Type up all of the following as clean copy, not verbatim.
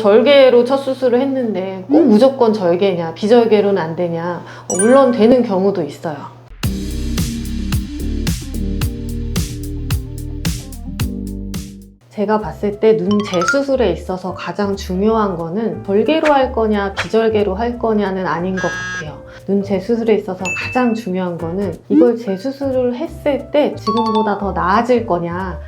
절개로 첫 수술을 했는데 꼭 무조건 절개냐, 비절개로는 안 되냐, 물론 되는 경우도 있어요. 제가 봤을 때 눈 재수술에 있어서 가장 중요한 거는 절개로 할 거냐 비절개로 할 거냐는 아닌 것 같아요. 눈 재수술에 있어서 가장 중요한 거는 이걸 재수술을 했을 때 지금보다 더 나아질 거냐,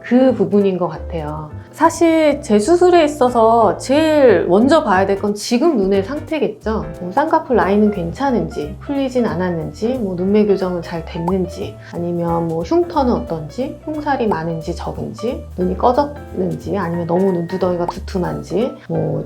그 부분인 것 같아요. 사실 재수술에 있어서 제일 먼저 봐야 될 건 지금 눈의 상태겠죠. 쌍꺼풀 라인은 괜찮은지, 풀리진 않았는지, 눈매 교정은 잘 됐는지, 아니면 흉터는 어떤지, 흉살이 많은지 적은지, 눈이 꺼졌는지, 아니면 너무 눈두덩이가 두툼한지,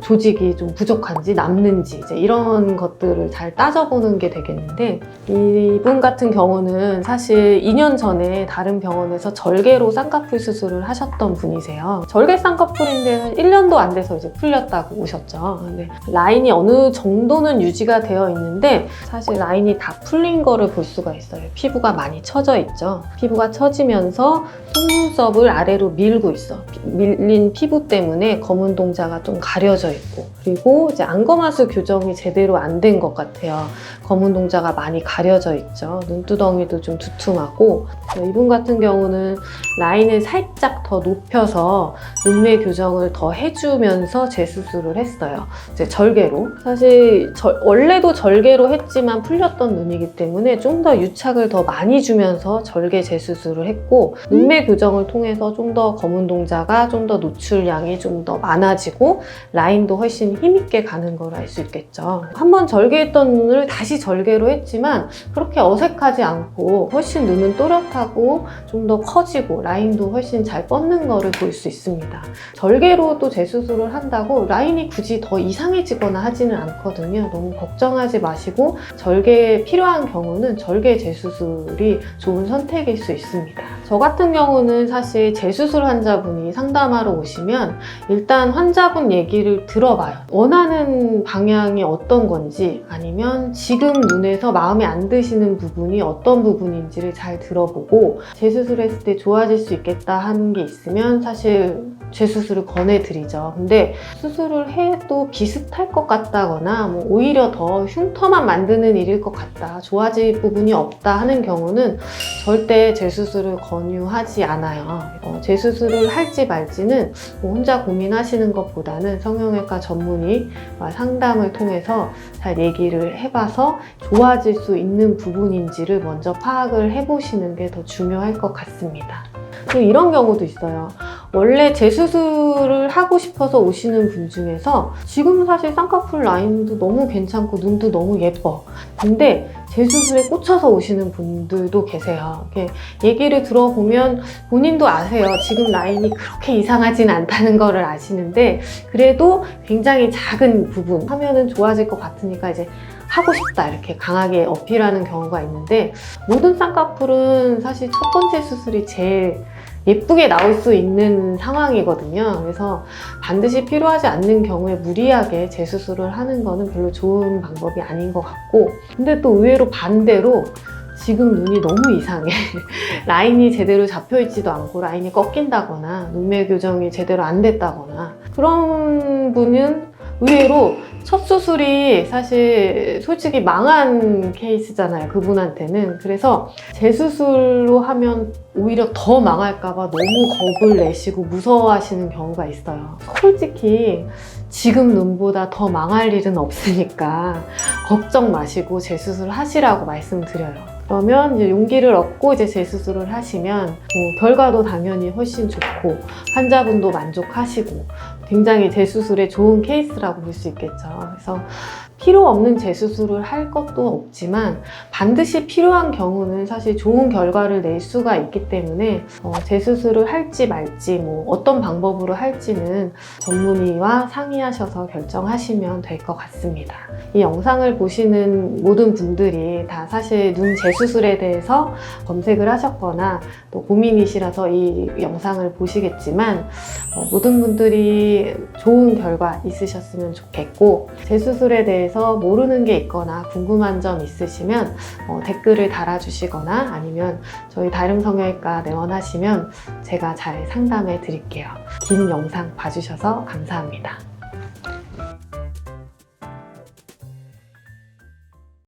조직이 좀 부족한지, 남는지, 이런 것들을 잘 따져보는 게 되겠는데, 이분 같은 경우는 사실 2년 전에 다른 병원에서 절개로 쌍꺼풀 수술을 하셨던 분이세요. 절개 쌍꺼풀인데 1년도 안 돼서 이제 풀렸다고 오셨죠. 근데 라인이 어느 정도는 유지가 되어 있는데 사실 라인이 다 풀린 거를 볼 수가 있어요. 피부가 많이 처져 있죠. 피부가 처지면서 속눈썹을 아래로 밀고 있어. 밀린 피부 때문에 검은 동자가 좀 가려져 있고, 그리고 이제 안검하수 교정이 제대로 안 된 것 같아요. 검은 동자가 많이 가려져 있죠. 눈두덩이도 좀 두툼하고, 이분 같은 경우는 라인을 살짝 더 높여서 눈매 교정을 더 해주면서 재수술을 했어요. 이제 절개로. 사실 원래도 절개로 했지만 풀렸던 눈이기 때문에 좀 더 유착을 더 많이 주면서 절개 재수술을 했고, 눈매 교정을 통해서 좀 더 검은 동자가 좀 더 노출량이 좀 더 많아지고 라인도 훨씬 힘있게 가는 걸 알 수 있겠죠. 한번 절개했던 눈을 다시 절개로 했지만 그렇게 어색하지 않고 훨씬 눈은 또렷하고 좀 더 커지고 라인도 훨씬 잘 뻗는 거를 볼 수 있습니다. 절개로 또 재수술을 한다고 라인이 굳이 더 이상해지거나 하지는 않거든요. 너무 걱정하지 마시고 절개 필요한 경우는 절개 재수술이 좋은 선택일 수 있습니다. 저 같은 경우는 사실 재수술 환자분이 상담하러 오시면 일단 환자분 얘기를 들어봐요. 원하는 방향이 어떤 건지, 아니면 지금 눈에서 마음에 안 드시는 부분이 어떤 부분인지를 잘 들어보고 재수술했을 때 좋아질 수 있겠다 하는 게 있으면 사실 재수술을 권해드리죠. 근데 수술을 해도 비슷할 것 같다거나 오히려 더 흉터만 만드는 일일 것 같다, 좋아질 부분이 없다 하는 경우는 절대 재수술을 권유하지 않아요. 재수술을 할지 말지는 혼자 고민하시는 것보다는 성형외과 전문의와 상담을 통해서 잘 얘기를 해봐서 좋아질 수 있는 부분인지를 먼저 파악을 해보시는 게 더 중요할 것 같습니다. 또 이런 경우도 있어요. 원래 재수술을 하고 싶어서 오시는 분 중에서 지금 사실 쌍꺼풀 라인도 너무 괜찮고 눈도 너무 예뻐. 근데 재수술에 꽂혀서 오시는 분들도 계세요. 이렇게 얘기를 들어보면 본인도 아세요. 지금 라인이 그렇게 이상하진 않다는 거를 아시는데 그래도 굉장히 작은 부분 하면은 좋아질 것 같으니까 이제 하고 싶다 이렇게 강하게 어필하는 경우가 있는데, 모든 쌍꺼풀은 사실 첫 번째 수술이 제일 예쁘게 나올 수 있는 상황이거든요. 그래서 반드시 필요하지 않는 경우에 무리하게 재수술을 하는 거는 별로 좋은 방법이 아닌 것 같고, 근데 또 의외로 반대로 지금 눈이 너무 이상해. 라인이 제대로 잡혀있지도 않고 라인이 꺾인다거나 눈매 교정이 제대로 안 됐다거나, 그런 분은 의외로 첫 수술이 사실 솔직히 망한 케이스잖아요, 그분한테는. 그래서 재수술로 하면 오히려 더 망할까봐 너무 겁을 내시고 무서워하시는 경우가 있어요. 솔직히 지금 눈보다 더 망할 일은 없으니까 걱정 마시고 재수술 하시라고 말씀드려요. 그러면 이제 용기를 얻고 이제 재수술을 하시면 결과도 당연히 훨씬 좋고 환자분도 만족하시고 굉장히 재수술에 좋은 케이스라고 볼 수 있겠죠. 그래서 필요 없는 재수술을 할 것도 없지만 반드시 필요한 경우는 사실 좋은 결과를 낼 수가 있기 때문에 재수술을 할지 말지 어떤 방법으로 할지는 전문의와 상의하셔서 결정하시면 될 것 같습니다. 이 영상을 보시는 모든 분들이 다 사실 눈 재수술에 대해서 검색을 하셨거나 또 고민이시라서 이 영상을 보시겠지만 모든 분들이 좋은 결과 있으셨으면 좋겠고, 재수술에 대해서 모르는 게 있거나 궁금한 점 있으시면 댓글을 달아주시거나 아니면 저희 다림성형외과 내원하시면 제가 잘 상담해 드릴게요. 긴 영상 봐주셔서 감사합니다.